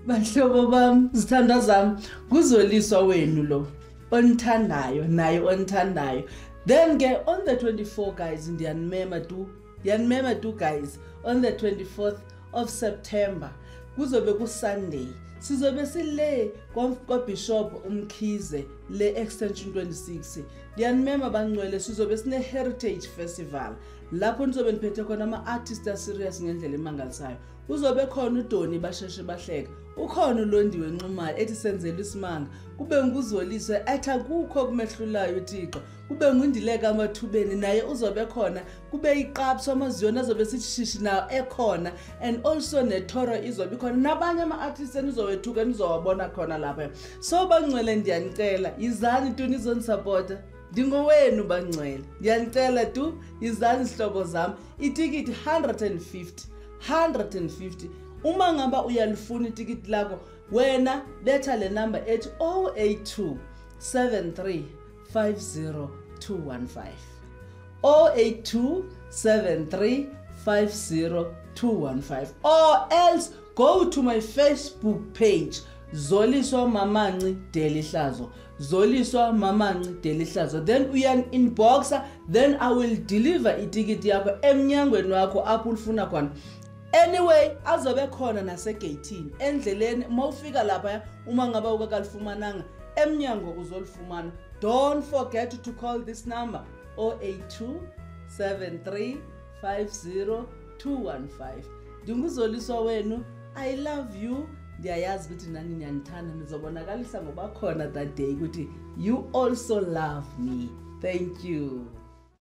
Bahlobo bam, zithandwa zami, kuzoliswa wenu lo. Onthandayo, naye onthandayo. Then get on the 24 guys, ndiyanimema tu guys, on the 24th of September. Kuzobe ku Sunday. Sizobe sile kwa Bishop Umkhize le extension 26. Ndiyanimema bangcwele sizobe sine Heritage Festival. Lapho nizobe niphethe khona ama artists a serious ngendlela emangalisayo. Uzobe khona uDoni basheshe bahleka. Ukhona uLondiwe Nxumalo ethi senzele isimanga. Kube nguZoliswa ethi akukho kumehlulayo uThixo. Kube ngundileka amathubeni naye uzobe khona. Kube iqapso amaziyona azobe sithishishi nayo ekhona, and also neToro izobe khona. Nabanye ama artists enizowethuka nizowabona khona lapha. So bangcwele ndiyanicela izani tu nizonisupport. Ndingowenu bangcwele. Ndiyanicela tu izani sihlobo zami. Itikiti 150. Uma ngaba uyalifuna itikiti lakho, wena letha le number ethi 082 73 50 215. 082 73 50 215. Or else go to my Facebook page, Zoliswa Delihlazo. Zoliswa Delihlazo. Then uyan inboxa, then I will deliver itikiti yakho emnyangweni wakho apho ulifuna khona. Anyway, azobe khona nase-18 endleleni mawufika lapha uma ngaba ukakalifumananga emnyango uzolifumana. Don't forget to call this number 082 73 50 215. NdinguZoliswa wenu. I love you. Ndiyayazi ukuthi nani niyanithanda, nizobonakalisa ngoba khona that day ukuthi you also love me. Thank you.